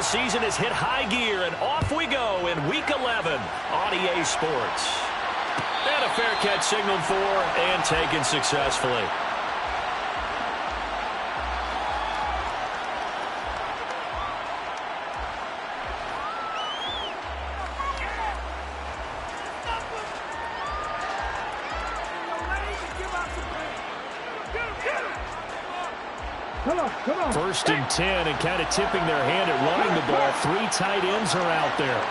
season has hit high gear, and off we go in Week 11 on EA Sports. And a fair catch signaled for and taken successfully. First and 10, and kind of tipping their hand at running the ball. 3 tight ends are out there.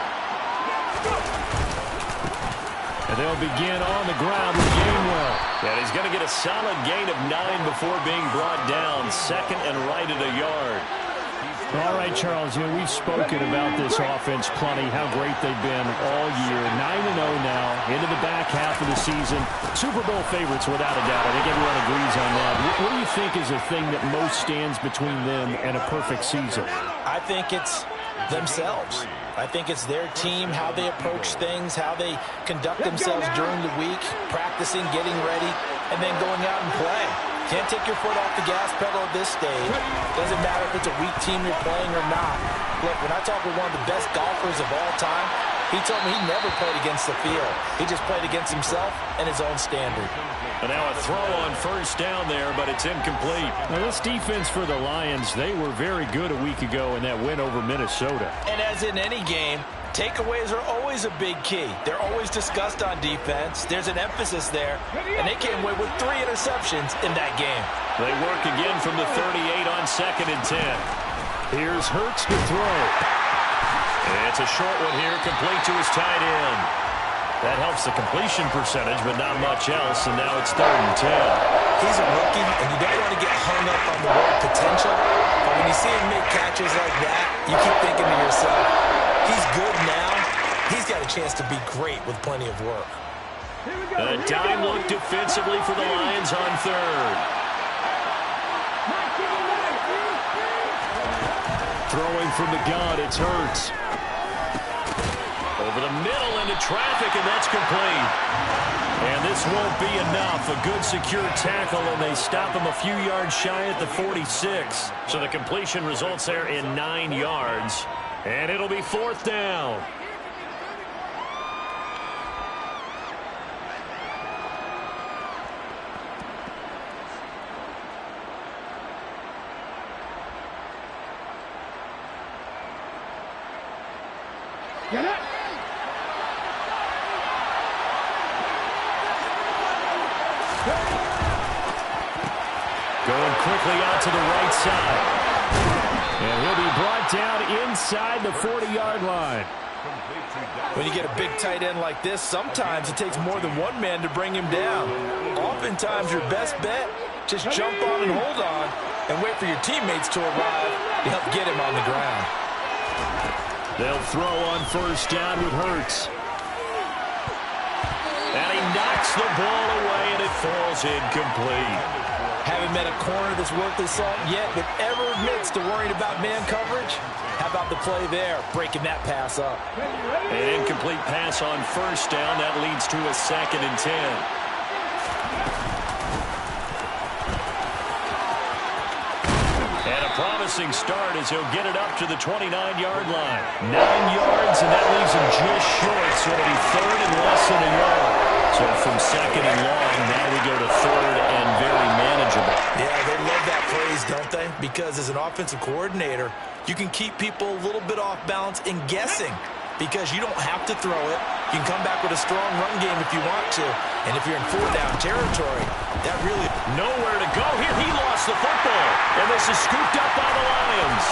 And they'll begin on the ground with Gainwell. And he's going to get a solid gain of 9 before being brought down. Second and right at a yard. All right, Charles, we've spoken about this offense plenty, how great they've been all year. 9-0 now, into the back half of the season. Super Bowl favorites, without a doubt. I think everyone agrees on that. What do you think is the thing that most stands between them and a perfect season? I think it's themselves. I think it's their team, how they approach things, how they conduct themselves during the week, practicing, getting ready, and then going out and playing. Can't take your foot off the gas pedal at this stage. Doesn't matter if it's a weak team you're playing or not. Look, when I talk with one of the best golfers of all time, he told me he never played against the field. He just played against himself and his own standard. And now a throw on first down there, but it's incomplete. Now this defense for the Lions, they were very good a week ago in that win over Minnesota. And as in any game, takeaways are always a big key. They're always discussed on defense. There's an emphasis there, and they came away with 3 interceptions in that game. They work again from the 38 on 2nd and 10. Here's Hurts to throw. It's a short one here, complete to his tight end. That helps the completion percentage, but not much else, and now it's 3rd and 10. He's a rookie, and you don't want to get hung up on the word potential, but when you see him make catches like that, you keep thinking to yourself, he's good now. He's got a chance to be great with plenty of work. A dime look defensively for the Lions on 3rd. Throwing from the gun, it's Hurts. Over the middle into traffic, and that's complete. And this won't be enough. A good secure tackle, and they stop him a few yards shy at the 46. So the completion results there in 9 yards. And it'll be 4th down. Get it! Going quickly out to the right side. And he'll be brought down inside the 40-yard line. When you get a big tight end like this, sometimes it takes more than one man to bring him down. Oftentimes, your best bet, just jump on and hold on and wait for your teammates to arrive to help get him on the ground. They'll throw on first down with Hurts. And he knocks the ball away, and it falls incomplete. Haven't met a corner that's worth his salt yet that ever admits to worrying about man coverage. How about the play there, breaking that pass up? An incomplete pass on first down. That leads to a 2nd and 10. And a promising start as he'll get it up to the 29-yard line. 9 yards, and that leaves him just short. So it'll be 3rd and less than a yard. So from 2nd and long, now we go to 3rd and very manageable. Yeah, they love that phrase, don't they? Because as an offensive coordinator, you can keep people a little bit off balance in guessing because you don't have to throw it. You can come back with a strong run game if you want to. And if you're in 4-down territory, that really... Nowhere to go here. He lost the football. And this is scooped up by the Lions.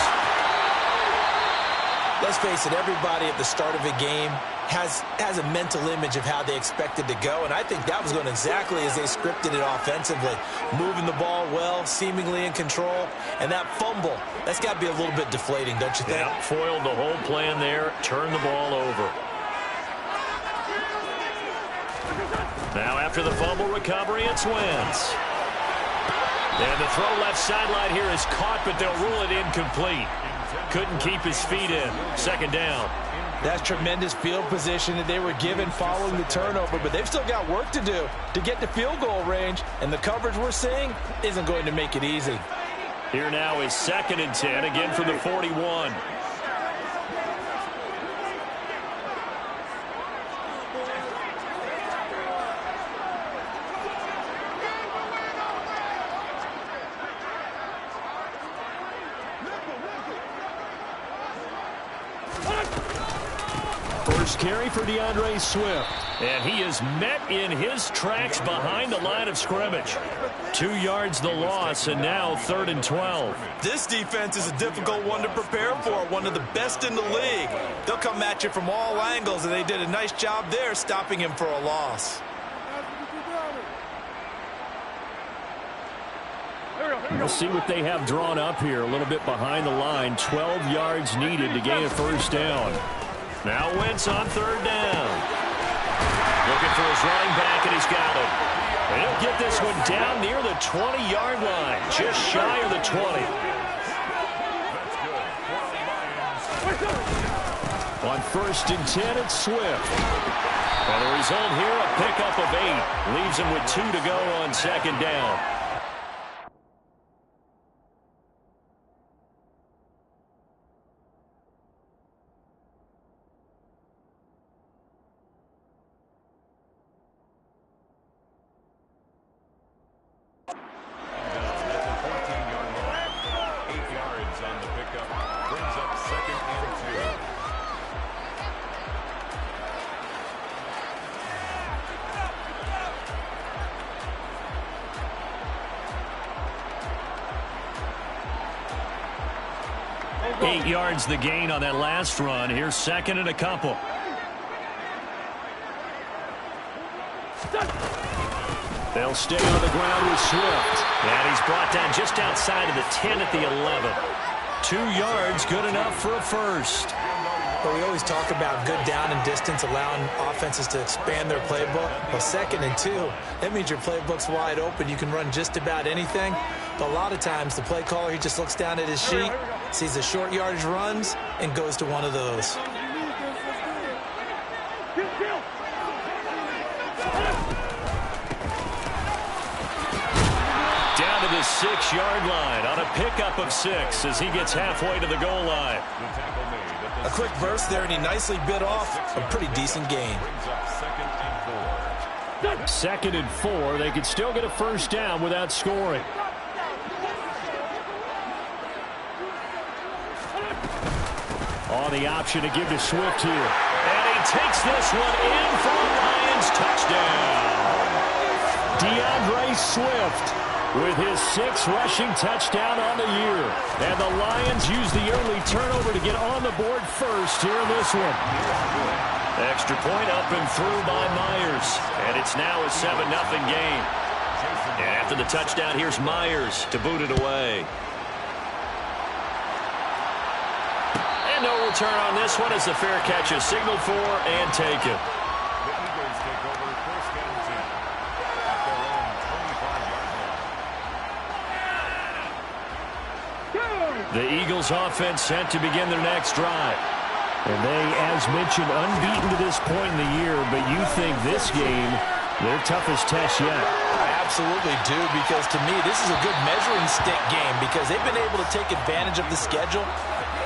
Let's face it, everybody at the start of a game has a mental image of how they expect it to go, and I think that was going exactly as they scripted it offensively. Moving the ball well, seemingly in control, and that fumble, that's got to be a little bit deflating, don't you think? Yeah, foiled the whole plan there, turned the ball over. Now after the fumble recovery, it's Wentz. And the throw left sideline here is caught, but they'll rule it incomplete. Couldn't keep his feet in. 2nd down. That's tremendous field position that they were given following the turnover, but they've still got work to do to get to field goal range, and the coverage we're seeing isn't going to make it easy. Here now is 2nd and 10, again from the 41. first carry for DeAndre Swift. And he is met in his tracks behind the line of scrimmage. 2 yards the loss, and now 3rd and 12. This defense is a difficult one to prepare for, one of the best in the league. They'll come at you from all angles, and they did a nice job there stopping him for a loss. We'll see what they have drawn up here. A little bit behind the line. 12 yards needed to gain a first down. Now Wentz on 3rd down. Looking for his running back, and he's got him. And he'll get this one down near the 20-yard line, just shy of the 20. On 1st and 10, it's Swift. And the result here, a pickup of 8. Leaves him with 2 to go on 2nd down. Yards the gain on that last run. Here's 2nd and a couple. They'll stay on the ground with Swift. And he's brought down just outside of the 10 at the 11. 2 yards, good enough for a first. But we always talk about good down and distance, allowing offenses to expand their playbook. Well, 2nd and 2, that means your playbook's wide open. You can run just about anything. But a lot of times, the play caller, he just looks down at his sheet, sees the short yardage runs, and goes to one of those. Down to the 6-yard line on a pickup of 6 as he gets halfway to the goal line. A quick burst there, and he nicely bit off a pretty decent gain. 2nd and 4. They could still get a first down without scoring. On the option to give to Swift here. And he takes this one in for a Lions touchdown. DeAndre Swift with his 6th rushing touchdown on the year. And the Lions use the early turnover to get on the board first here in this one. Extra point up and through by Myers. And it's now a 7-0 game. And after the touchdown, here's Myers to boot it away. And no return on this one as the fair catch is signaled for and taken. The Eagles offense set to begin their next drive. And they, as mentioned, unbeaten to this point in the year, but you think this game, their toughest test yet. I absolutely do, because to me, this is a good measuring stick game because they've been able to take advantage of the schedule.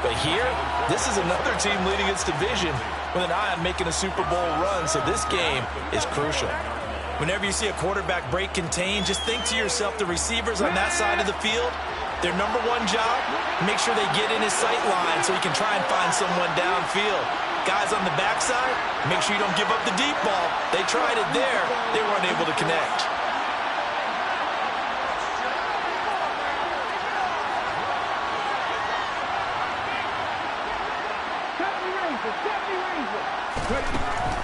But here, this is another team leading its division with an eye on making a Super Bowl run, so this game is crucial. Whenever you see a quarterback break contain, just think to yourself, the receivers on that side of the field, their number one job, make sure they get in his sight line so he can try and find someone downfield. Guys on the backside, make sure you don't give up the deep ball. They tried it there. They weren't able to connect.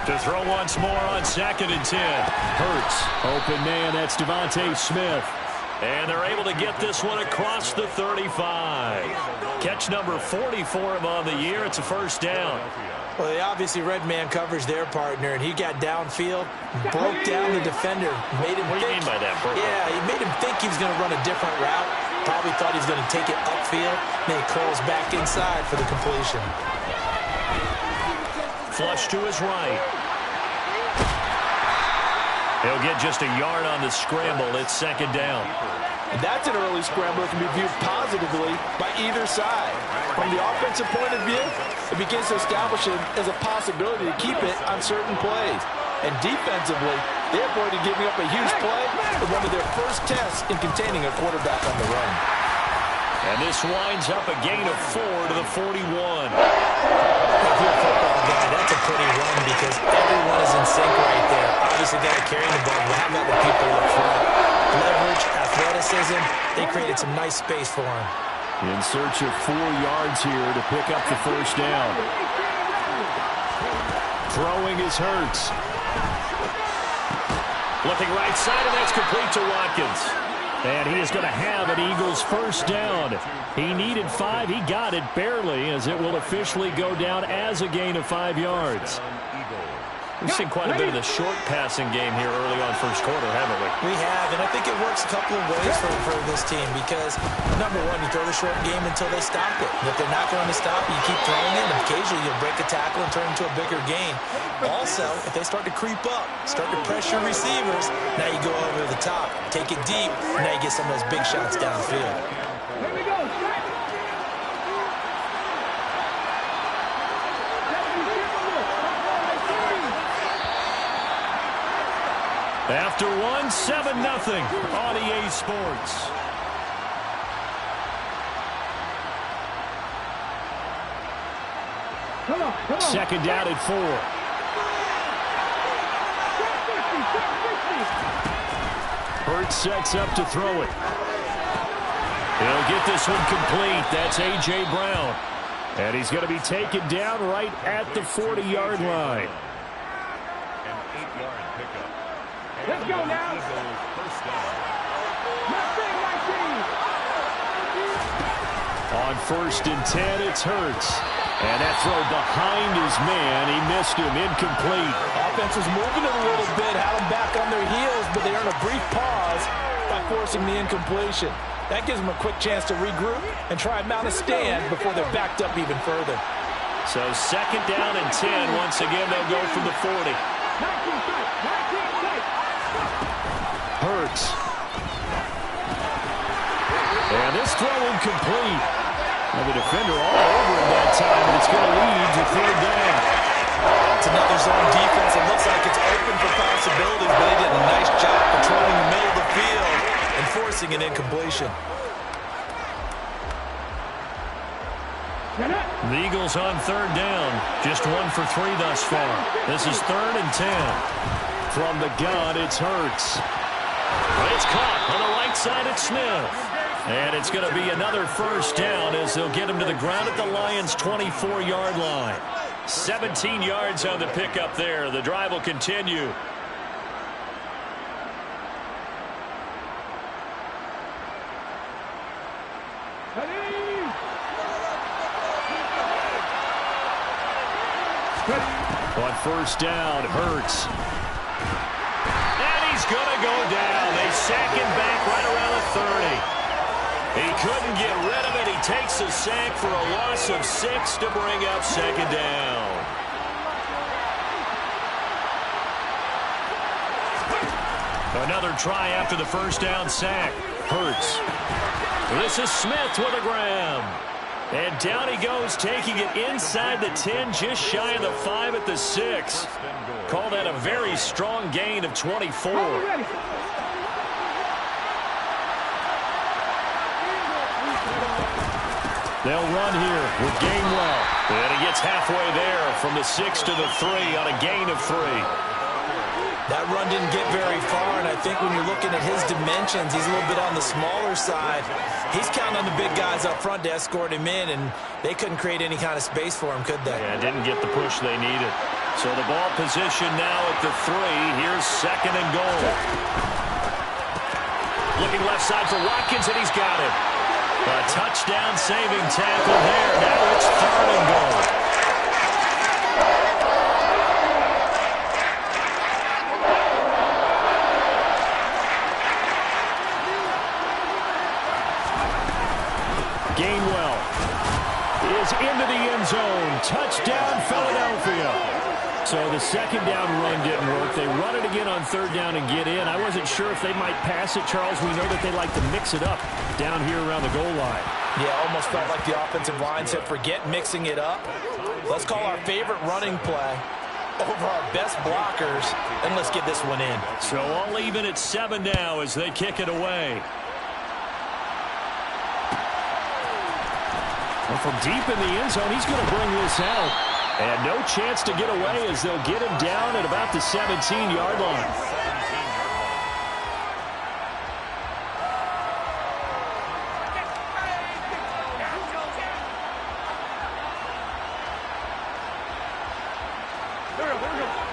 To throw once more on 2nd and 10. Hurts. Open man, that's Devontae Smith. And they're able to get this one across the 35. Catch number 40 for him on the year. It's a first down. Well, they obviously red man coverage their partner, and he got downfield, broke down the defender, made him What do you mean by that, Burke? Yeah, he made him think he was going to run a different route. Probably thought he was going to take it upfield. Then he curls back inside for the completion. Flush to his right. He'll get just a yard on the scramble. It's 2nd down. That's an early scramble that can be viewed positively by either side. From the offensive point of view, it begins to establish it as a possibility to keep it on certain plays. And defensively, they avoided giving up a huge play with one of their first tests in containing a quarterback on the run. And this winds up a gain of 4 to the 41. If you're a football guy, that's a pretty run because everyone is in sync right there. Obviously, got to carry the ball. How about the people up front? Leverage, athleticism, they created some nice space for him. In search of 4 yards here to pick up the first down. Throwing is Hurts. Looking right side, and that's complete to Watkins. And he is going to have an Eagles first down. He needed 5. He got it barely, as it will officially go down as a gain of 5 yards. We've seen quite a bit of the short passing game here early on first quarter, haven't we? We have, and I think it works a couple of ways for this team because, number one, you throw the short game until they stop it. And if they're not going to stop it, you keep throwing it, and occasionally you'll break a tackle and turn it into a bigger gain. Also, if they start to creep up, start to pressure receivers, now you go over the top, take it deep, and now you get some of those big shots downfield. Here we go. After 1, 7-0 on EA Sports. Come on. Second down at 4. Hurts sets up to throw it. He'll get this one complete. That's A.J. Brown. And he's going to be taken down right at the 40-yard line. Let's go now. On 1st and 10, it's Hurts. And that throw behind his man. He missed him. Incomplete. Offense was moving it a little bit, had them back on their heels, but they earned a brief pause by forcing the incompletion. That gives them a quick chance to regroup and try and mount a stand before they're backed up even further. So second down and 10. Once again, they'll go from the 40. Hurts. And this throw incomplete. Now the defender all over him that time, and it's going to lead to 3rd down. It's another zone defense. It looks like it's open for possibilities, but they did a nice job patrolling the middle of the field and forcing an incompletion. The Eagles on 3rd down. Just 1 for 3 thus far. This is 3rd and 10. From the gun, it's Hurts. It's caught on the right side at Smith. And it's going to be another first down as they'll get him to the ground at the Lions' 24-yard line. 17 yards on the pickup there. The drive will continue. On 1st down, Hurts. And he's going to go down. They sack him back right around the 30. He couldn't get rid of it. He takes a sack for a loss of 6 to bring up 2nd down. Another try after the first down sack. Hurts. This is Smith with a grab. And down he goes, taking it inside the 10, just shy of the 5 at the 6. Call that a very strong gain of 24. They'll run here with Gainwell. And he gets halfway there from the 6 to the 3 on a gain of 3. That run didn't get very far, and I think when you're looking at his dimensions, he's a little bit on the smaller side. He's counting on the big guys up front to escort him in, and they couldn't create any kind of space for him, could they? Yeah, didn't get the push they needed. So the ball position now at the 3. Here's 2nd and goal. Looking left side for Watkins, and he's got it. A touchdown-saving tackle there. Now it's 3rd and goal. Gainwell is into the end zone. Touchdown, Philadelphia. So the 2nd down run didn't work. They run it again on 3rd down and get in. I wasn't sure if they might pass it, Charles. We know that they like to mix it up down here around the goal line. Yeah, almost felt like the offensive line said, forget mixing it up. Let's call our favorite running play over our best blockers, and let's get this one in. So all even at 7 now as they kick it away. And from deep in the end zone, he's going to bring this out. And no chance to get away as they'll get him down at about the 17-yard line.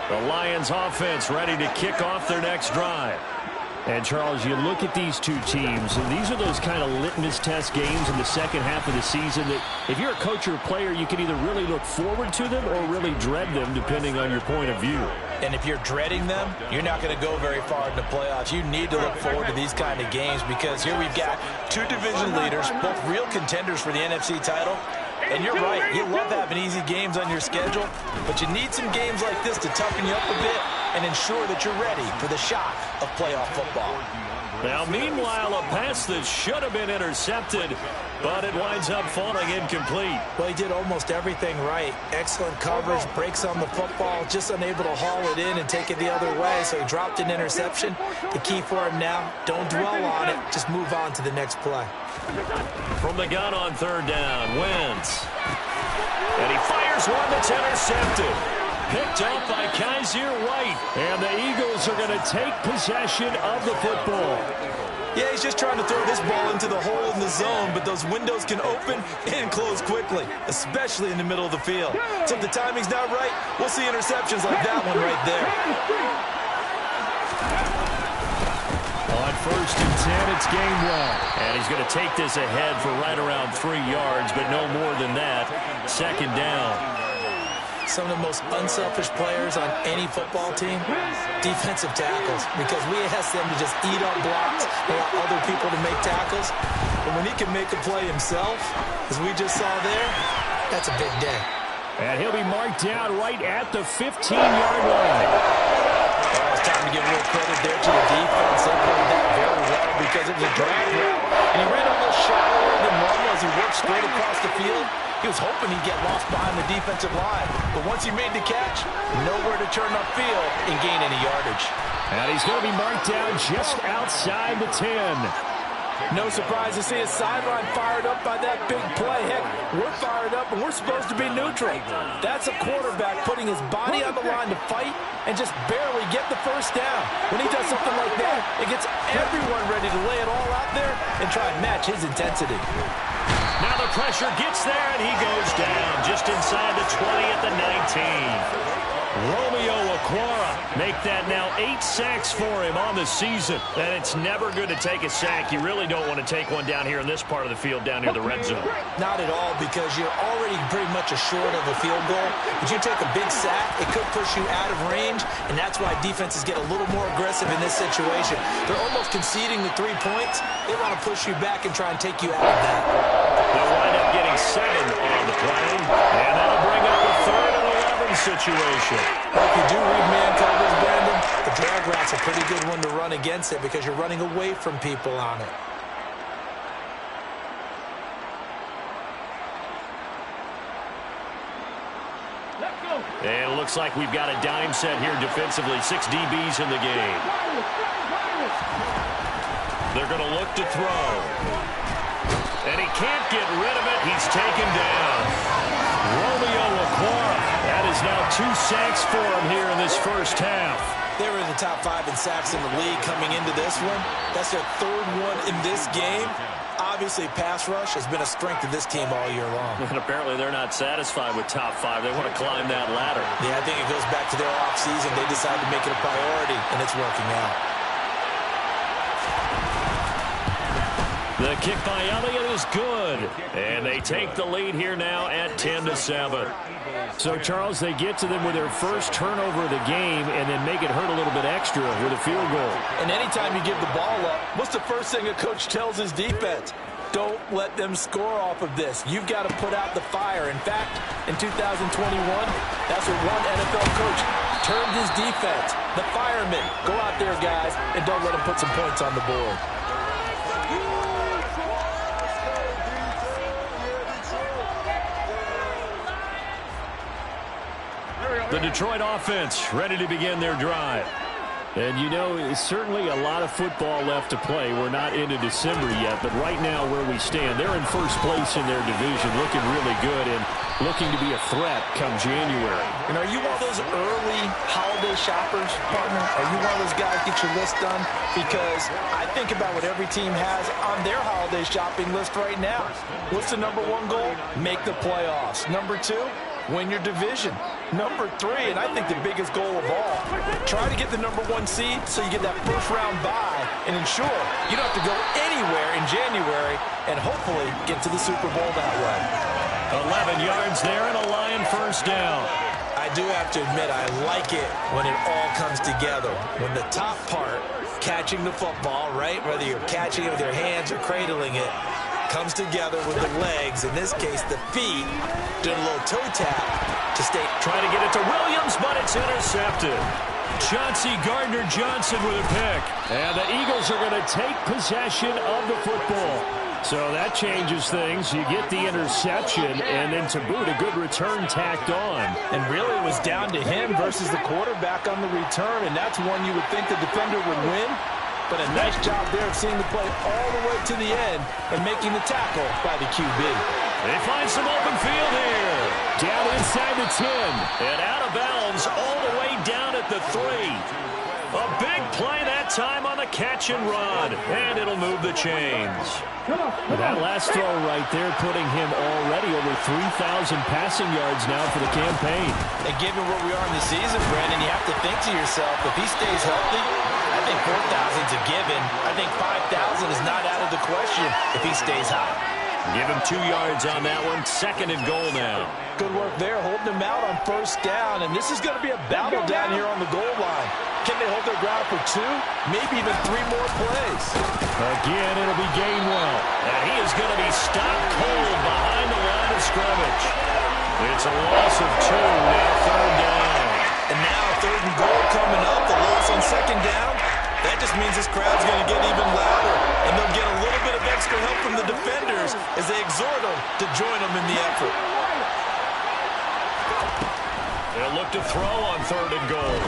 The Lions offense ready to kick off their next drive. And, Charles, you look at these two teams, and these are those kind of litmus test games in the second half of the season that if you're a coach or a player, you can either really look forward to them or really dread them, depending on your point of view. And if you're dreading them, you're not going to go very far in the playoffs. You need to look forward to these kind of games because here we've got two division leaders, both real contenders for the NFC title. And you're right, you love having easy games on your schedule, but you need some games like this to toughen you up a bit and ensure that you're ready for the shock of playoff football. Now, meanwhile, a pass that should have been intercepted, but it winds up falling incomplete. Well, he did almost everything right. Excellent coverage, breaks on the football, just unable to haul it in and take it the other way, so he dropped an interception. The key for him now, don't dwell on it, just move on to the next play. From the gun on third down, Wentz. And he fires one that's intercepted. Picked up by Kaiser White. And the Eagles are going to take possession of the football. Yeah, he's just trying to throw this ball into the hole in the zone, but those windows can open and close quickly, especially in the middle of the field. So if the timing's not right, we'll see interceptions like that one right there. On 1st and 10, it's Gainwell. And he's going to take this ahead for right around 3 yards, but no more than that. Second down. Some of the most unselfish players on any football team, defensive tackles, because we ask them to just eat up blocks, allow other people to make tackles. But when he can make a play himself, as we just saw there, that's a big day. And he'll be marked down right at the 15-yard line. Oh, it's time to give a little credit there to the defense. They played that very well because it was a drag route. And he ran a little shallower than normal as he worked straight across the field. He was hoping he'd get lost behind the defensive line. But once he made the catch, nowhere to turn upfield and gain any yardage. And he's going to be marked down just outside the 10. No surprise to see his sideline fired up by that big play. Heck, we're fired up, and we're supposed to be neutral. That's a quarterback putting his body on the line to fight and just barely get the first down. When he does something like that, it gets everyone ready to lay it all out there and try and match his intensity. Now the pressure gets there, and he goes down just inside the 20 at the 19. Romeo Okwara make that now 8 sacks for him on the season. And it's never good to take a sack. You really don't want to take one down here in this part of the field down near the red zone. Not at all, because you're already pretty much assured of a field goal. If you take a big sack, it could push you out of range, and that's why defenses get a little more aggressive in this situation. They're almost conceding the 3 points. They want to push you back and try and take you out of that. They'll wind up getting 7 on the play, and that'll bring up a 3rd and 11 situation. If you do read man coverage, Brandon, the drag route's a pretty good one to run against it because you're running away from people on it. And it looks like we've got a dime set here defensively. 6 DBs in the game. They're going to look to throw. And he can't get rid of it. He's taken down. Romeo Okwara. That is now 2 sacks for him here in this first half. They were in the top 5 in sacks in the league coming into this one. That's their 3rd one in this game. Obviously, pass rush has been a strength of this team all year long. And apparently they're not satisfied with top 5. They want to climb that ladder. Yeah, I think it goes back to their offseason. They decided to make it a priority, and it's working out. The kick by Elliott is good. And they take the lead here now at 10-7. So, Charles, they get to them with their first turnover of the game and then make it hurt a little bit extra with a field goal. And anytime you give the ball up, what's the first thing a coach tells his defense? Don't let them score off of this. You've got to put out the fire. In fact, in 2021, that's what one NFL coach termed his defense. The firemen. Go out there, guys, and don't let them put some points on the board. The Detroit offense ready to begin their drive. And, you know, it's certainly a lot of football left to play. We're not into December yet, but right now where we stand, they're in first place in their division, looking really good and looking to be a threat come January. And are you one of those early holiday shoppers, partner? Are you one of those guys get your list done? Because I think about what every team has on their holiday shopping list right now. What's the number one goal? Make the playoffs. Number two, win your division. Number three, and I think the biggest goal of all, try to get the number one seed so you get that first round bye and ensure you don't have to go anywhere in January and hopefully get to the Super Bowl that way. 11 yards there and a Lion first down. I do have to admit, I like it when it all comes together. When the top part, catching the football, right, whether you're catching it with your hands or cradling it, comes together with the legs, in this case the feet, doing a little toe tap to stay. Trying to get it to Williams, but it's intercepted. Chauncey Gardner-Johnson with a pick. And the Eagles are going to take possession of the football. So that changes things. You get the interception, and then to boot, a good return tacked on. And really it was down to him versus the quarterback on the return, and that's one you would think the defender would win. But a nice job there of seeing the play all the way to the end and making the tackle by the QB. They find some open field here. Down inside the 10. And out of bounds all the way down at the 3. A big play that time on the catch and run. And it'll move the chains. That last throw right there putting him already over 3,000 passing yards now for the campaign. And given where we are in the season, Brandon, you have to think to yourself, if he stays healthy, I think 4,000's a given. I think 5,000 is not out of the question if he stays hot. Give him 2 yards on that one. 2nd and goal now. Good work there, holding him out on first down. And this is going to be a battle down here on the goal line. Can they hold their ground for 2, maybe even 3 more plays? Again, it'll be Gainwell. And he is going to be stopped cold behind the line of scrimmage. It's a loss of 2, now 3rd down. And now 3rd and goal coming up, the loss on 2nd down. That just means this crowd's going to get even louder, and they'll get a little bit of extra help from the defenders as they exhort them to join them in the effort. They'll look to throw on 3rd and goal.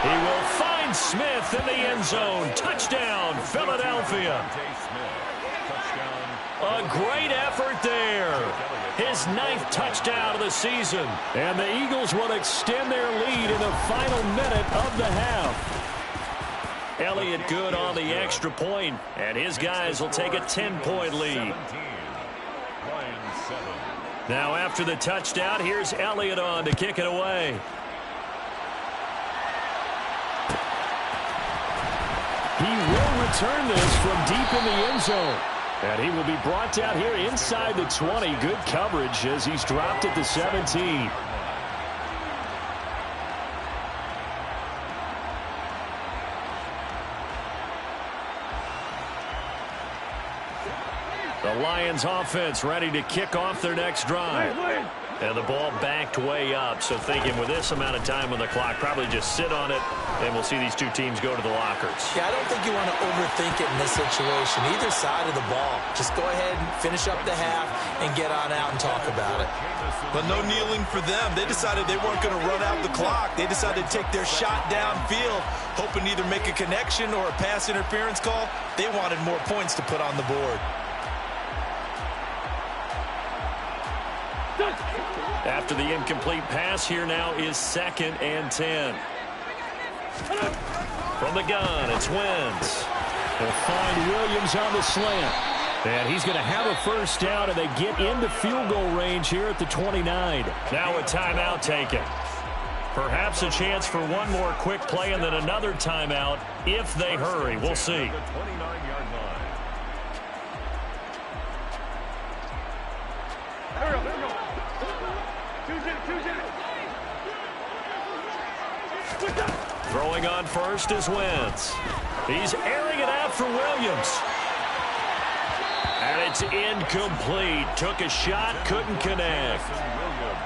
He will find Smith in the end zone. Touchdown, Philadelphia. A great effort there. His 9th touchdown of the season. And the Eagles will extend their lead in the final minute of the half. Elliott good on the extra point, and his guys will take a 10-point lead. Now after the touchdown, here's Elliott on to kick it away. He will return this from deep in the end zone. And he will be brought down here inside the 20. Good coverage as he's dropped at the 17. The Lions offense ready to kick off their next drive. And the ball backed way up, so thinking with this amount of time on the clock, probably just sit on it, and we'll see these two teams go to the lockers. Yeah, I don't think you want to overthink it in this situation. Either side of the ball. Just go ahead and finish up the half and get on out and talk about it. But no kneeling for them. They decided they weren't going to run out the clock. They decided to take their shot downfield, hoping to either make a connection or a pass interference call. They wanted more points to put on the board. After the incomplete pass, here now is 2nd and 10. From the gun, it's Wentz. They'll find Williams on the slant. And he's going to have a first down, and they get into field goal range here at the 29. Now a timeout taken. Perhaps a chance for one more quick play and then another timeout if they hurry. We'll see. Throwing on first is Wentz. He's airing it out for Williams. And it's incomplete. Took a shot, couldn't connect.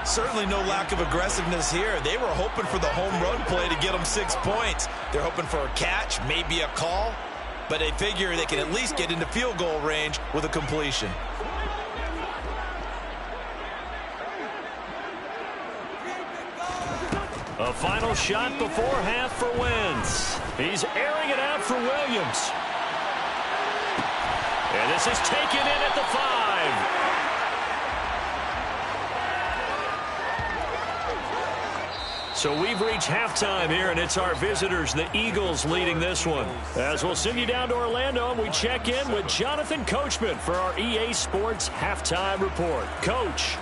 Certainly no lack of aggressiveness here. They were hoping for the home run play to get them 6 points. They're hoping for a catch, maybe a call, but they figure they can at least get into field goal range with a completion. A The final shot before half for Wentz. He's airing it out for Williams. And this is taken in at the 5. So we've reached halftime here, and it's our visitors, the Eagles, leading this one. As we'll send you down to Orlando, and we check in with Jonathan Coachman for our EA Sports Halftime Report. Coach.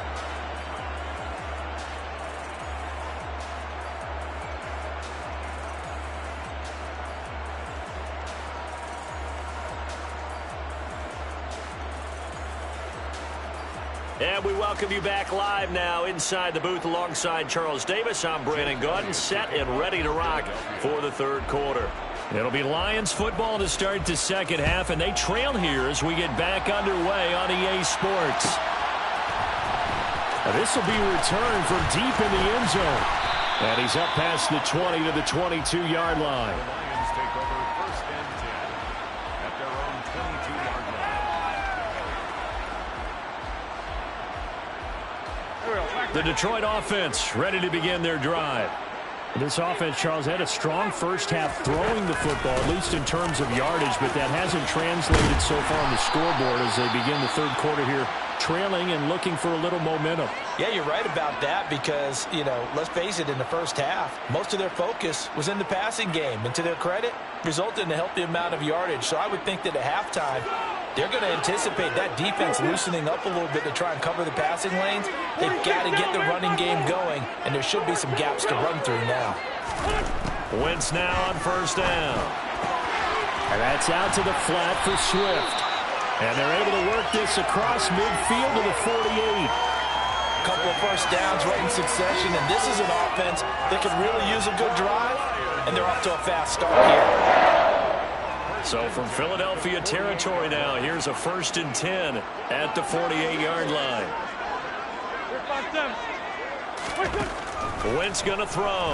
And we welcome you back live now inside the booth alongside Charles Davis. I'm Brandon Gaudin, set and ready to rock for the third quarter. It'll be Lions football to start the second half, and they trail here as we get back underway on EA Sports. Now this will be a return from deep in the end zone. And he's up past the 20 to the 22-yard line. The Lions take over first and 10 at their own 22-yard line. The Detroit offense ready to begin their drive. This offense, Charles, had a strong first half throwing the football, at least in terms of yardage, but that hasn't translated so far on the scoreboard as they begin the third quarter here, trailing and looking for a little momentum. Yeah, you're right about that because, let's face it, in the first half, most of their focus was in the passing game. And to their credit, resulted in a healthy amount of yardage. So I would think that at halftime, they're going to anticipate that defense loosening up a little bit to try and cover the passing lanes. They've got to get the running game going, and there should be some gaps to run through now. Wentz now on first down. And that's out to the flat for Swift. And they're able to work this across midfield to the 48. A couple of first downs right in succession, and this is an offense that could really use a good drive, and they're off to a fast start here. So from Philadelphia territory now, here's a 1st and 10 at the 48-yard line. Wentz going to throw.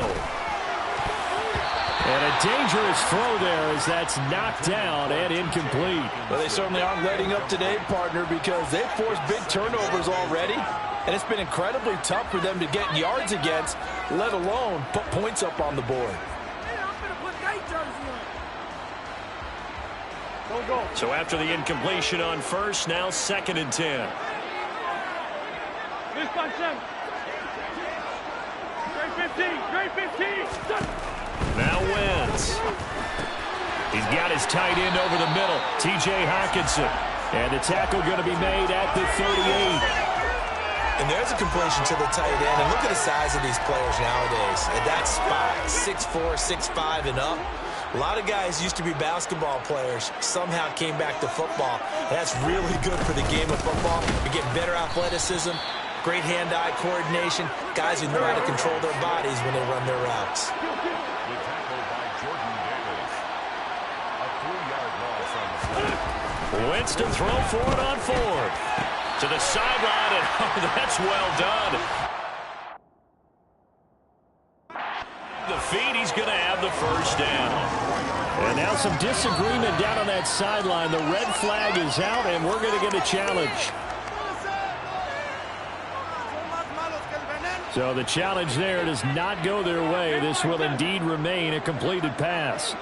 And a dangerous throw there as that's knocked down and incomplete. Well, they certainly aren't letting up today, partner, because they've forced big turnovers already, and it's been incredibly tough for them to get yards against, let alone put points up on the board. So after the incompletion on first, now 2nd and 10. Now Wentz. He's got his tight end over the middle, T.J. Hockenson. And the tackle going to be made at the 38. And there's a completion to the tight end. And look at the size of these players nowadays. At that spot, 6'4", 6'5", and up. A lot of guys used to be basketball players, somehow came back to football. That's really good for the game of football. You're getting better athleticism, great hand-eye coordination, guys who know how to control their bodies when they run their routes. The tackle by Jordan Davis. A 3-yard loss on the play. Wentz to throw for it on 4th. To the sideline, and that's well done. The feed, he's going to have the first down. And now some disagreement down on that sideline. The red flag is out, and we're going to get a challenge. So the challenge there does not go their way. This will indeed remain a completed pass.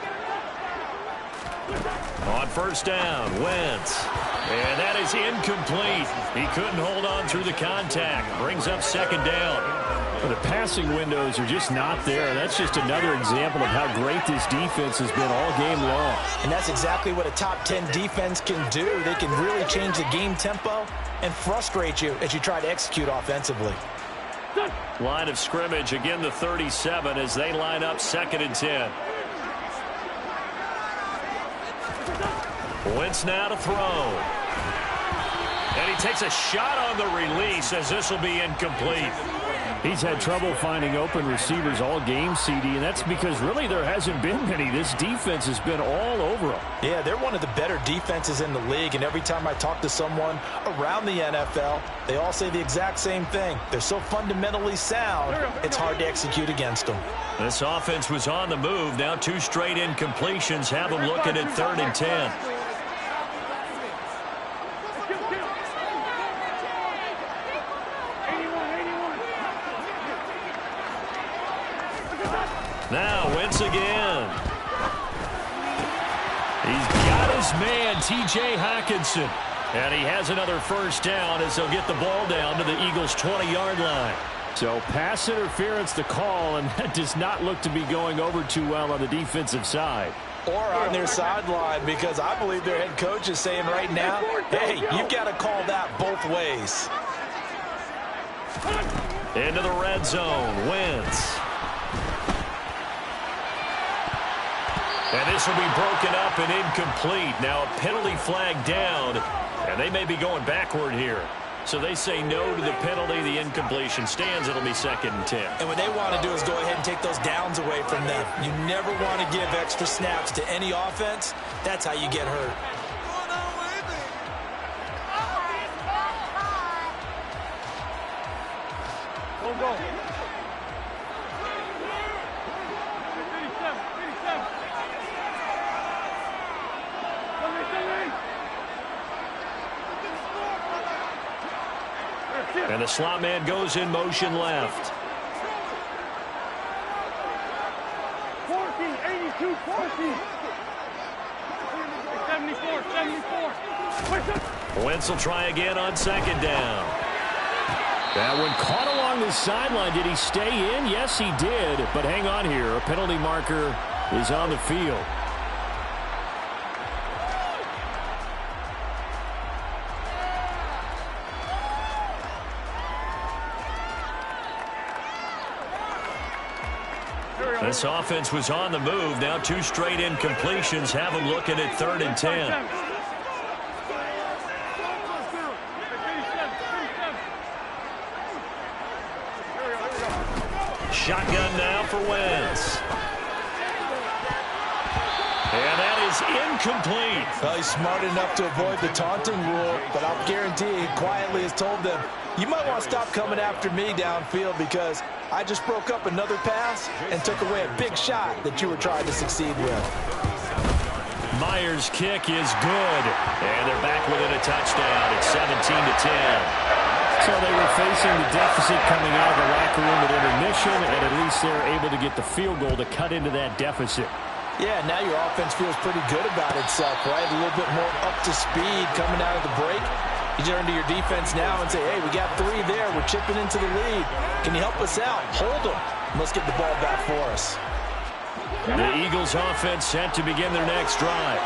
On first down, Wentz. And that is incomplete. He couldn't hold on through the contact. Brings up 2nd down. The passing windows are just not there. That's just another example of how great this defense has been all game long. And that's exactly what a top 10 defense can do. They can really change the game tempo and frustrate you as you try to execute offensively. Line of scrimmage, again the 37 as they line up 2nd and 10. Wentz now to throw. And he takes a shot on the release as this will be incomplete. He's had trouble finding open receivers all game, CD, and that's because really there hasn't been many. This defense has been all over them. Yeah, they're one of the better defenses in the league, and every time I talk to someone around the NFL, they all say the exact same thing. They're so fundamentally sound, it's hard to execute against them. This offense was on the move. Now 2 straight incompletions have them looking at 3rd and 10. Now Wentz again. He's got his man, T.J. Hockenson. And he has another first down as they'll get the ball down to the Eagles' 20-yard line. So pass interference the call, and that does not look to be going over too well on the defensive side. Or on their sideline, because I believe their head coach is saying right now, hey, you've got to call that both ways. Into the red zone, Wentz. And this will be broken up and incomplete. Now a penalty flag down, and they may be going backward here. So they say no to the penalty. The incompletion stands. It'll be 2nd and 10. And what they want to do is go ahead and take those downs away from them. You never want to give extra snaps to any offense. That's how you get hurt. Go. And the slot man goes in motion left. 14, 82, 14. 74. Wentz will try again on 2nd down. That one caught along the sideline. Did he stay in? Yes, he did. But hang on here. A penalty marker is on the field. This offense was on the move. Now 2 straight incompletions have them looking at 3rd and 10. Shotgun now for Wentz. And that is incomplete. Well, he's smart enough to avoid the taunting rule, but I'll guarantee he quietly has told them, you might want to stop coming after me downfield because I just broke up another pass and took away a big shot that you were trying to succeed with. Myers' kick is good. And they're back within a touchdown. It's 17-10. So they were facing the deficit coming out of the locker room at intermission, and at least they're able to get the field goal to cut into that deficit. Yeah, now your offense feels pretty good about itself, right? A little bit more up to speed coming out of the break. You turn to your defense now and say, hey, we got 3 there. We're chipping into the lead. Can you help us out? Hold them. Let's get the ball back for us. The Eagles offense set to begin their next drive.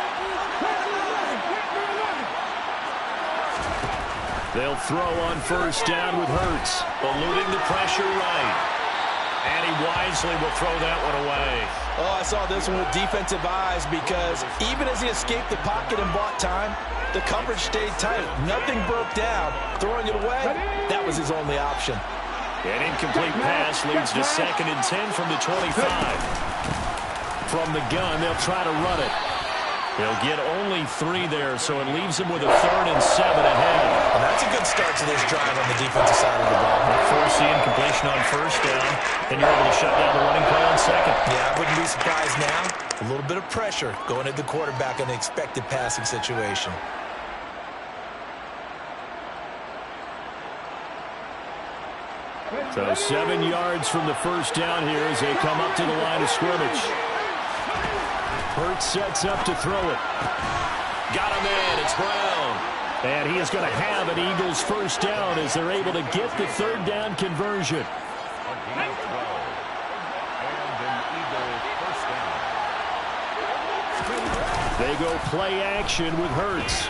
They'll throw on 1st down with Hurts, eluding the pressure right. And he wisely will throw that one away. Oh, I saw this one with defensive eyes because even as he escaped the pocket and bought time, the coverage stayed tight. Nothing broke down. Throwing it away, that was his only option. An incomplete pass leads to 2nd and 10 from the 25. From the gun, they'll try to run it. They'll get only 3 there, so it leaves them with a 3rd and 7 ahead. And that's a good start to this drive on the defensive side of the ball. Force the incompletion on 1st down, and you're able to shut down the running play on 2nd. Yeah, I wouldn't be surprised now. A little bit of pressure going at the quarterback in the expected passing situation. So 7 yards from the 1st down here as they come up to the line of scrimmage. Hurts sets up to throw it. Got him in. It's Brown. And he is going to have an Eagles 1st down as they're able to get the 3rd down conversion. They go play action with Hurts.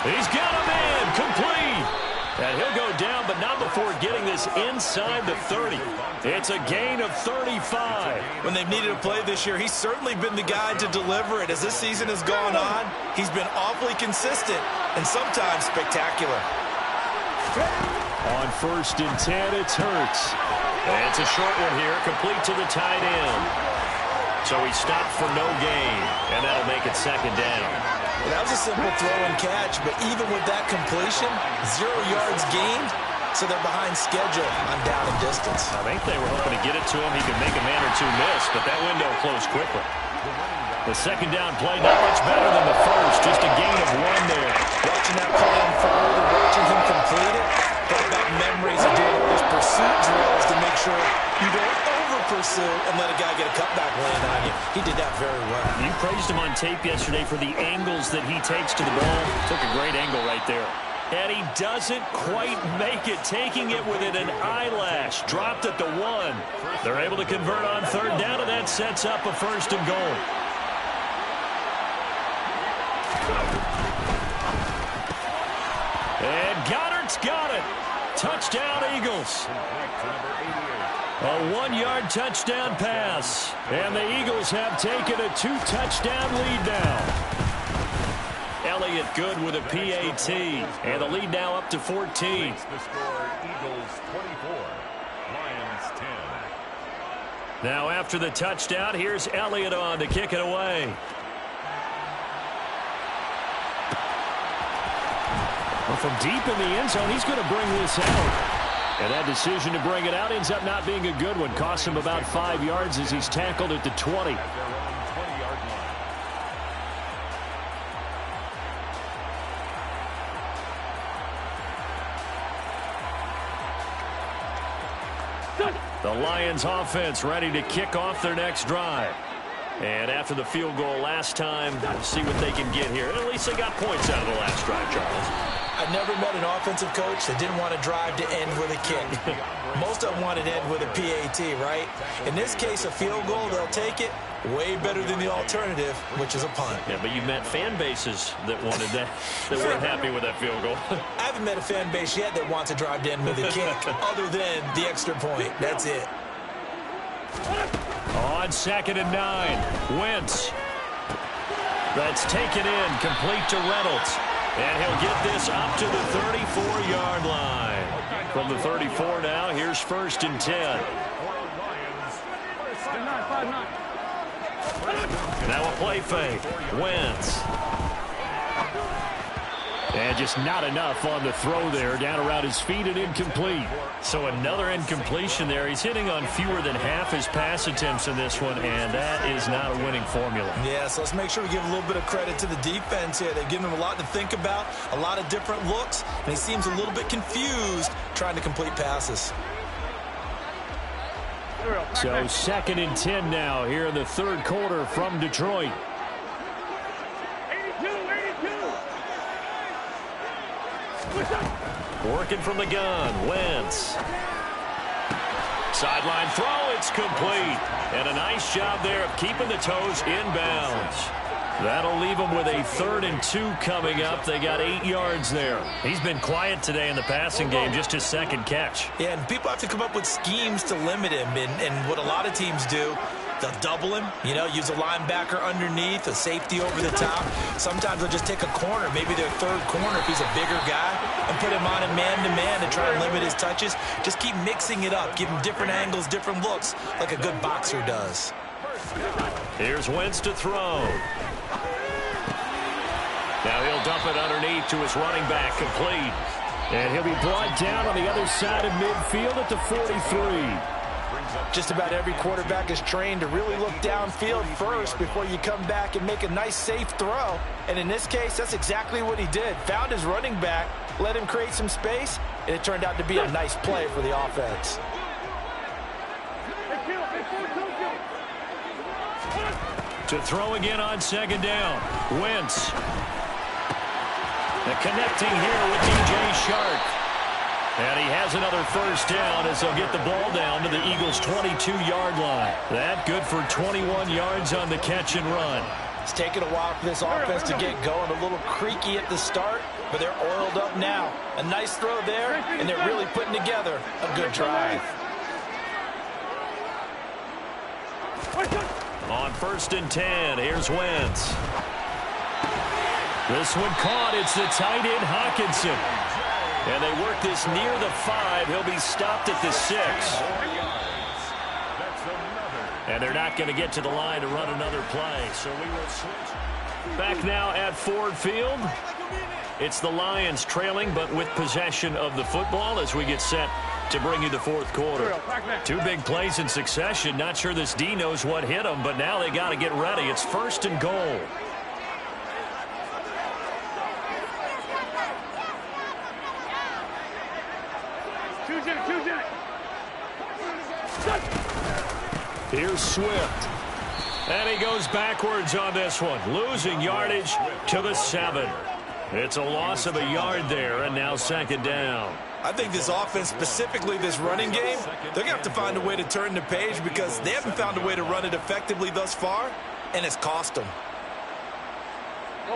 He's got him in. Complete. And he'll go down, but not before getting this inside the 30. It's a gain of 35. When they've needed a play this year, he's certainly been the guy to deliver it. As this season has gone on, he's been awfully consistent and sometimes spectacular. On 1st and 10, it's Hurts. And it's a short one here, complete to the tight end. So he stopped for no gain, and that'll make it 2nd down. Well, that was a simple throw and catch, but even with that completion, 0 yards gained, so they're behind schedule on down and distance. I think they were hoping to get it to him. He could make a man or 2 miss, but that window closed quickly. The 2nd down play, not much better than the first, just a gain of 1 there. Watching that play unfold and watching him complete it, brought back memories of doing those pursuit drills to make sure you don't quarterback laying on you. He did that very well. You praised him on tape yesterday for the angles that he takes to the ball. Took a great angle right there. And he doesn't quite make it, taking it within an eyelash. Dropped at the 1. They're able to convert on third down, and that sets up a 1st and goal. And Goddard's got it. Touchdown, Eagles. A 1-yard touchdown pass. And the Eagles have taken a 2-touchdown lead now. Elliott good with a PAT. And the lead now up to 14. The score, Eagles 24, Lions 10. Now after the touchdown, here's Elliott on to kick it away. Well, from deep in the end zone, he's going to bring this out. And that decision to bring it out ends up not being a good one. Costs him about 5 yards as he's tackled at the 20. At their own 20-yard line. The Lions offense ready to kick off their next drive. And after the field goal last time, we'll see what they can get here. At least they got points out of the last drive, Charles. I never met an offensive coach that didn't want to drive to end with a kick. Most of them wanted to end with a PAT, right? In this case, a field goal, they'll take it. Way better than the alternative, which is a punt. Yeah, but you've met fan bases that wanted that, that weren't happy with that field goal. I haven't met a fan base yet that wants to drive to end with a kick, other than the extra point. That's it. On 2nd and 9, Wentz. That's taken in, complete to Reynolds. And he'll get this up to the 34-yard line. From the 34 now, here's 1st and 10. Now a play fake. Wentz. And just not enough on the throw there. Down around his feet and incomplete. So another incompletion there. He's hitting on fewer than half his pass attempts in this one, and that is not a winning formula. Yeah, so let's make sure we give a little bit of credit to the defense here. They've given him a lot to think about, a lot of different looks, and he seems a little bit confused trying to complete passes. So 2nd and 10 now here in the 3rd quarter from Detroit. Working from the gun, Wentz. Sideline throw, it's complete. And a nice job there of keeping the toes inbounds. That'll leave them with a 3rd and 2 coming up. They got 8 yards there. He's been quiet today in the passing game, just his 2nd catch. Yeah, and people have to come up with schemes to limit him. And what a lot of teams do, they'll double him, use a linebacker underneath, a safety over the top. Sometimes they'll just take a corner, maybe their 3rd corner if he's a bigger guy, and put him on a man-to-man to try and limit his touches. Just keep mixing it up, give him different angles, different looks, like a good boxer does. Here's Wentz to throw. Now he'll dump it underneath to his running back, complete. And he'll be brought down on the other side of midfield at the 43. Just about every quarterback is trained to really look downfield first before you come back and make a nice, safe throw. And in this case, that's exactly what he did. Found his running back, let him create some space, and it turned out to be a nice play for the offense. To throw again on 2nd down. Wentz. And connecting here with DJ Shark. And he has another 1st down as they'll get the ball down to the Eagles' 22-yard line. That good for 21 yards on the catch and run. It's taken a while for this offense to get going. A little creaky at the start, but they're oiled up now. A nice throw there, and they're really putting together a good drive. On 1st and 10, here's Wentz. This one caught. It's the tight end, Hockenson. And they work this near the 5. He'll be stopped at the 6. And they're not going to get to the line to run another play. So we will switch. Back now at Ford Field. It's the Lions trailing, but with possession of the football as we get set to bring you the 4th quarter. 2 big plays in succession. Not sure this D knows what hit them, but now they got to get ready. It's 1st and goal. Here's Swift. And he goes backwards on this one, losing yardage to the 7. It's a loss of a yard there, and now second down. I think this offense, specifically this running game, they're going to have to find a way to turn the page because they haven't found a way to run it effectively thus far, and it's cost them.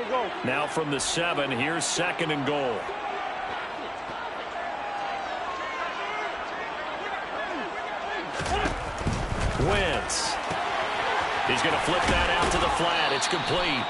Go. Now from the 7, here's second and goal. Wentz. He's going to flip that out to the flat. It's complete.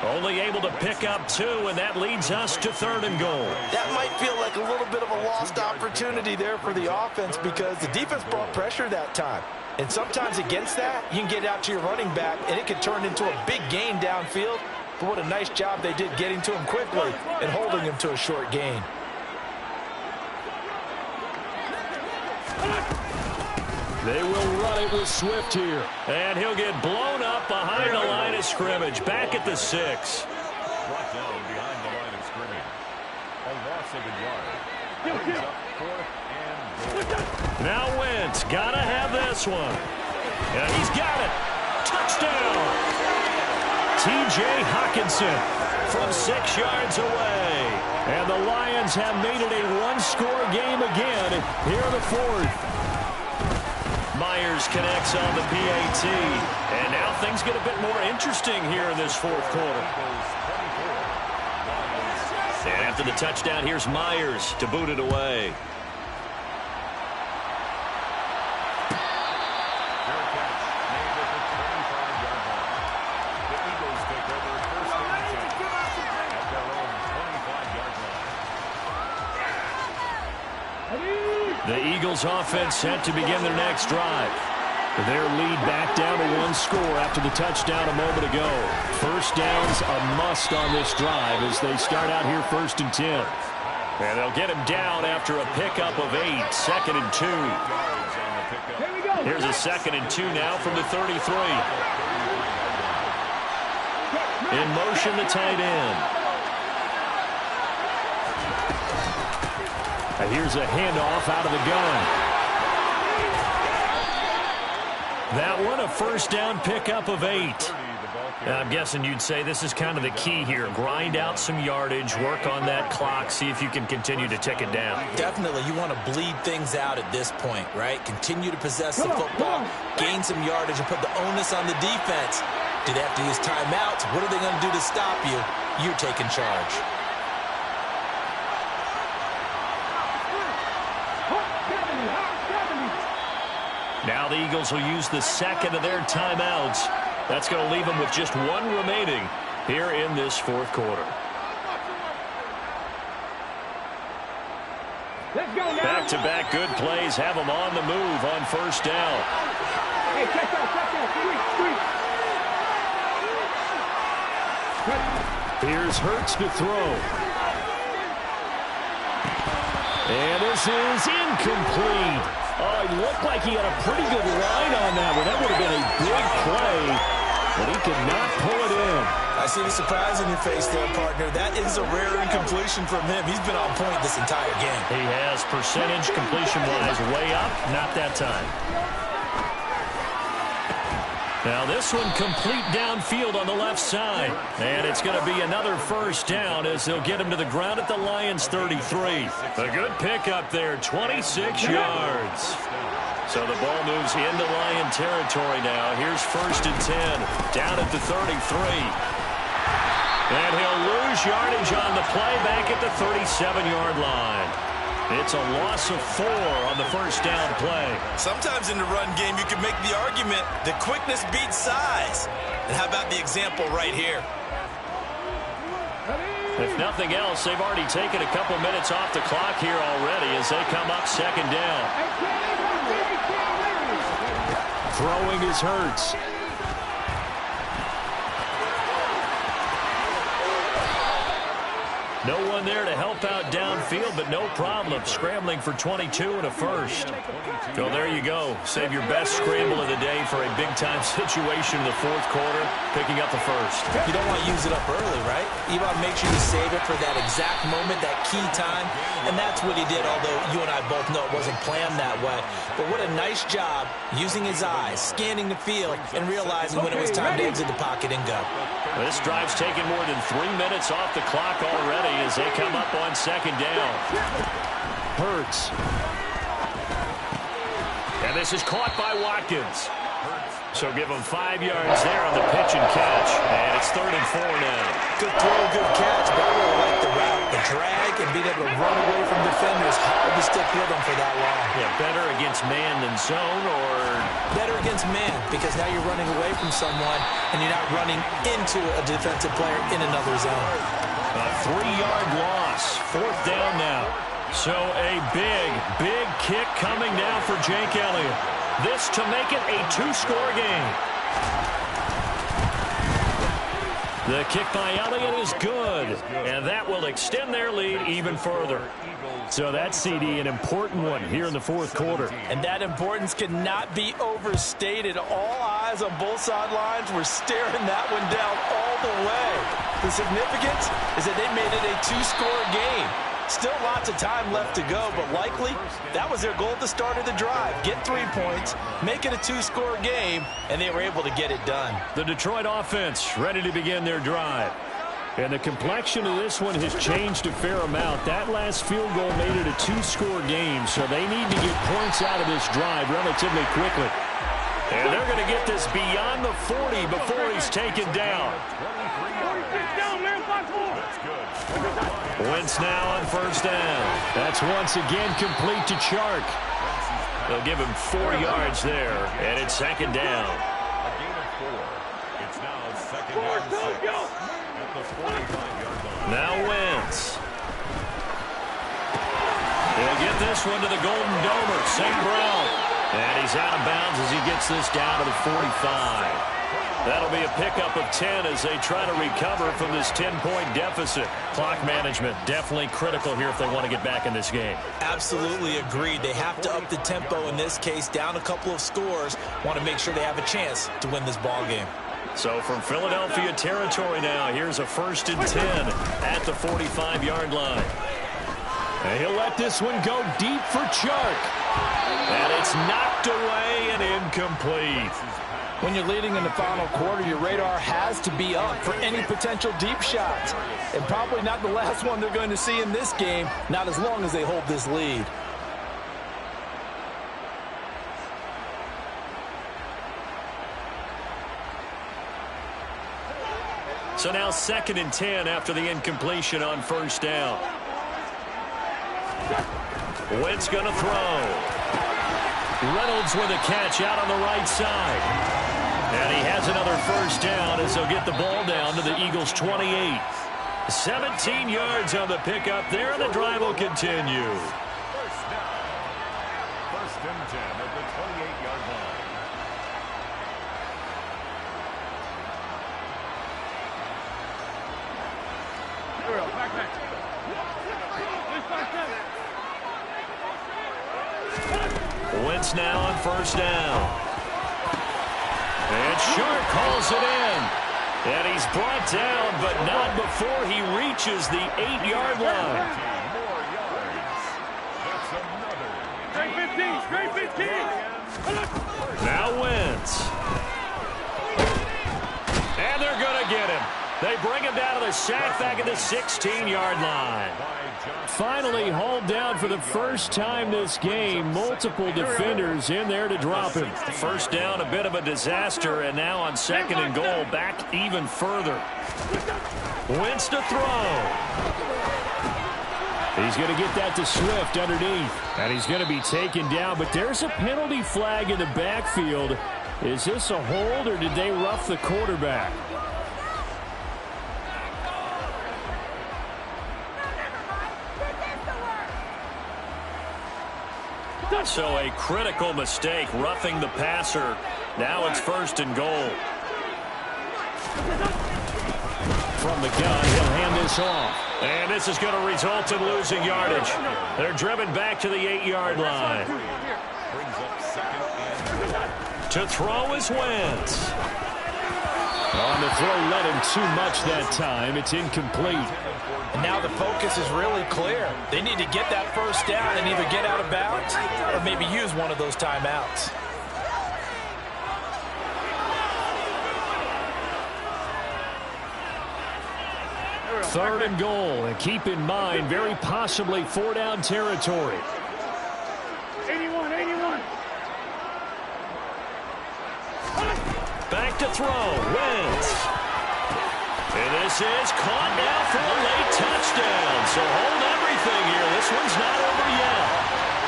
Only able to pick up 2, and that leads us to third and goal. That might feel like a little bit of a lost opportunity there for the offense because the defense brought pressure that time. And sometimes against that, you can get out to your running back, and it can turn into a big gain downfield. But what a nice job they did getting to him quickly and holding him to a short gain. They will run it with Swift here. And he'll get blown up behind the line of scrimmage. Back at the 6. Brought down behind the line of scrimmage. A loss of a yard. Brings up 4th and goal. Now Wentz, gotta have this one. And he's got it. Touchdown. T.J. Hockenson from 6 yards away. And the Lions have made it a one-score game again here in the 4th. Myers connects on the PAT. And now things get a bit more interesting here in this 4th quarter. And after the touchdown, here's Myers to boot it away. The Eagles offense set to begin their next drive. Their lead back down to 1 score after the touchdown a moment ago. First down's a must on this drive as they start out here 1st and 10. And they'll get him down after a pickup of 8, 2nd and 2. Here's a 2nd and 2 now from the 33. In motion, the tight end. And here's a handoff out of the gun. That one, a first down pickup of 8. I'm guessing you'd say this is kind of the key here. Grind out some yardage, work on that clock, see if you can continue to tick it down. Definitely, you want to bleed things out at this point, right? Continue to possess the football, gain some yardage, and put the onus on the defense. Do they have to use timeouts? What are they going to do to stop you? You're taking charge. Now the Eagles will use the 2nd of their timeouts. That's going to leave them with just 1 remaining here in this 4th quarter. Back-to-back good plays have them on the move on first down. Hey, check out. Here's Hurts to throw. And this is incomplete. Oh, he looked like he had a pretty good line on that one. That would have been a big play, but he could not pull it in. I see the surprise in your face there, partner. That is a rare incompletion from him. He's been on point this entire game. He has percentage completion-wise way up, not that time. Now this one complete downfield on the left side. And it's going to be another first down as they'll get him to the ground at the Lions 33. A good pickup there, 26 yards. So the ball moves into Lion territory now. Here's 1st and 10, down at the 33. And he'll lose yardage on the play back at the 37-yard line. It's a loss of 4 on the first down play. Sometimes in the run game, you can make the argument that quickness beats size. And how about the example right here? If nothing else, they've already taken a couple minutes off the clock here already as they come up 2nd down. Throwing is Hurts. No one there to help out downfield, but no problem. Scrambling for 22 and a first. So there you go. Save your best scramble of the day for a big-time situation in the fourth quarter, picking up the first. You don't want to use it up early, right? You want to make sure you save it for that exact moment, that key time, and that's what he did, although you and I both know it wasn't planned that way. But what a nice job using his eyes, scanning the field, and realizing when it was time to exit the pocket and go. This drive's taken more than 3 minutes off the clock already as they come up on second down. Hurts. And this is caught by Watkins. So give him 5 yards there on the pitch and catch. And it's 3rd and 4 now. Good throw, good catch, but I really like the route. The drag and being able to run away from defenders. Hard to stick with them for that long. Yeah, better against man than zone, or? Better against man, because now you're running away from someone and you're not running into a defensive player in another zone. A 3-yard loss. 4th down now. So a big, big kick coming now for Jake Elliott. This to make it a 2-score game. The kick by Elliott is good, and that will extend their lead even further. So that CD, an important one here in the fourth quarter. And that importance cannot be overstated. All eyes on both sidelines were staring that one down all the way. The significance is that they made it a 2-score game. Still lots of time left to go, but likely that was their goal at the start of the drive. Get 3 points, make it a 2-score game, and they were able to get it done. The Detroit offense ready to begin their drive. And the complexion of this one has changed a fair amount. That last field goal made it a 2-score game, so they need to get points out of this drive relatively quickly. And they're going to get this beyond the 40 before he's taken down. Wentz now on 1st down. That's once again complete to Chark. They'll give him 4 yards there, and it's 2nd down. A gain of 4. It's now 2nd and 6 at the 45-yard line. Now Wentz. He'll get this one to the Golden Domer, St. Brown. And he's out of bounds as he gets this down to the 45. That'll be a pickup of 10 as they try to recover from this 10-point deficit. Clock management definitely critical here if they want to get back in this game. Absolutely agreed. They have to up the tempo in this case, down a couple of scores. Want to make sure they have a chance to win this ball game. So from Philadelphia territory now, here's a 1st and 10 at the 45-yard line. And he'll let this one go deep for Chark. And it's knocked away and incomplete. When you're leading in the final quarter, your radar has to be up for any potential deep shots. And probably not the last one they're going to see in this game, not as long as they hold this lead. So now 2nd and 10 after the incompletion on 1st down. Wentz going to throw. Reynolds with a catch out on the right side. And he has another 1st down as they'll get the ball down to the Eagles' 28. 17 yards on the pickup there, and the drive will continue. 1st down. 1st and 10 at the 28-yard line. Wentz now on 1st down. And Chark calls it in. And he's brought down, but not before he reaches the 8-yard line. 15 more yards. That's another. Straight 15. Now Wentz. And they're going to get him. They bring him down to the sack back at the 16-yard line. Finally hauled down for the first time this game. Multiple defenders in there to drop him. 1st down, a bit of a disaster, and now on 2nd and goal, back even further. Wentz to throw. He's going to get that to Swift underneath. And he's going to be taken down, but there's a penalty flag in the backfield. Is this a hold, or did they rough the quarterback? So a critical mistake, roughing the passer. Now it's 1st and goal. From the gun, he'll hand this off. And this is going to result in losing yardage. They're driven back to the 8-yard line. Brings up second and To throw is Wentz. On the throw, led him too much that time. It's incomplete. And now the focus is really clear. They need to get that first down and either get out of bounds or maybe use one of those timeouts. Third and goal. And keep in mind, very possibly 4-down territory. 81, 81. Back to throw. Wentz. And this is caught now for a late touchdown. So hold everything here. This one's not over yet.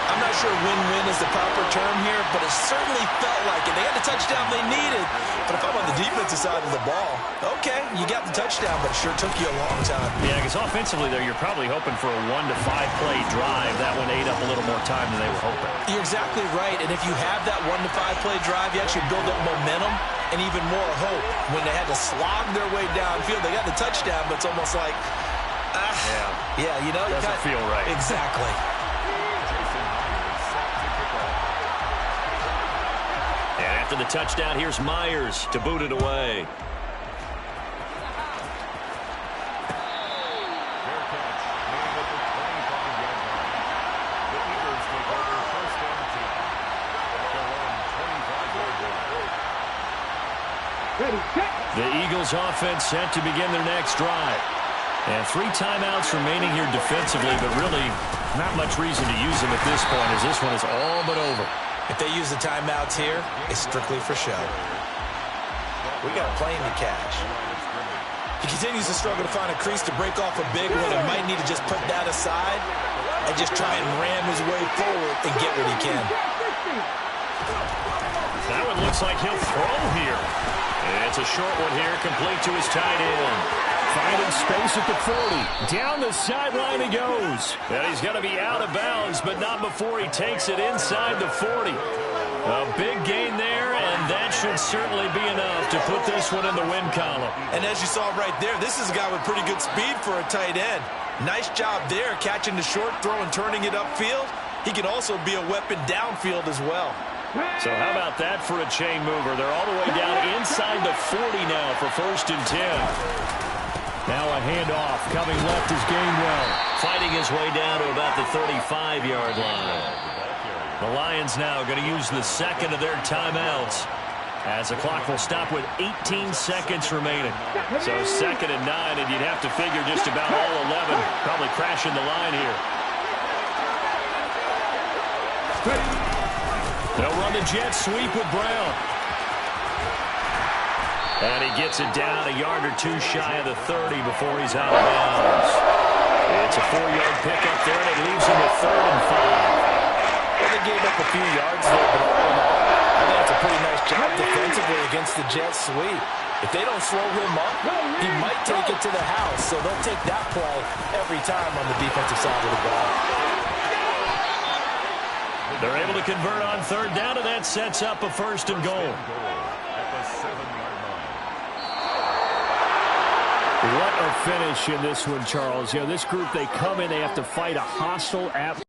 I'm not sure win-win is the proper term here, but it certainly felt like it. They had the touchdown they needed. But if I'm on the defensive side of the ball, okay, you got the touchdown, but it sure took you a long time. Yeah, because offensively there, you're probably hoping for a 1 to 5 play drive. That one ate up a little more time than they were hoping. You're exactly right. And if you have that 1 to 5 play drive, you actually build up momentum and even more hope. When they had to slog their way downfield, they got the touchdown, but it's almost like, yeah, you know, doesn't feel right. Exactly. And after the touchdown, here's Myers to boot it away. fair catch. Made at the 25-yard line. The Eagles take over first and 10. At their own 25-yard line. The Eagles offense set to begin their next drive. And 3 timeouts remaining here defensively, but really not much reason to use them at this point as this one is all but over. If they use the timeouts here, it's strictly for show. We got a plane to catch. He continues to struggle to find a crease to break off a big one and might need to just put that aside and just try and ram his way forward and get what he can. That one looks like he'll throw here. And it's a short one here, complete to his tight end. Finding space at the 40. Down the sideline he goes. And he's going to be out of bounds, but not before he takes it inside the 40. A big gain there, and that should certainly be enough to put this one in the win column. And as you saw right there, this is a guy with pretty good speed for a tight end. Nice job there, catching the short throw and turning it upfield. He can also be a weapon downfield as well. So how about that for a chain mover? They're all the way down inside the 40 now for first and 10. Now a handoff. Coming left is Gainwell. Fighting his way down to about the 35-yard line. The Lions now going to use the second of their timeouts as the clock will stop with 18 seconds remaining. So 2nd and 9, and you'd have to figure just about all 11 probably crashing the line here. They'll run the jet sweep with Brown. And he gets it down a yard or 2 shy of the 30 before he's out of bounds. It's a 4-yard pickup there, and it leaves him with 3rd and 5. Well, they gave up a few yards there, but all in all, I think it's a pretty nice job defensively against the jet sweep. If they don't slow him up, he might take it to the house, so they'll take that play every time on the defensive side of the ball. They're able to convert on 3rd down, and that sets up a 1st and goal. At the 7-yard line. What a finish in this one, Charles. You know, this group, they come in, they have to fight a hostile atmosphere.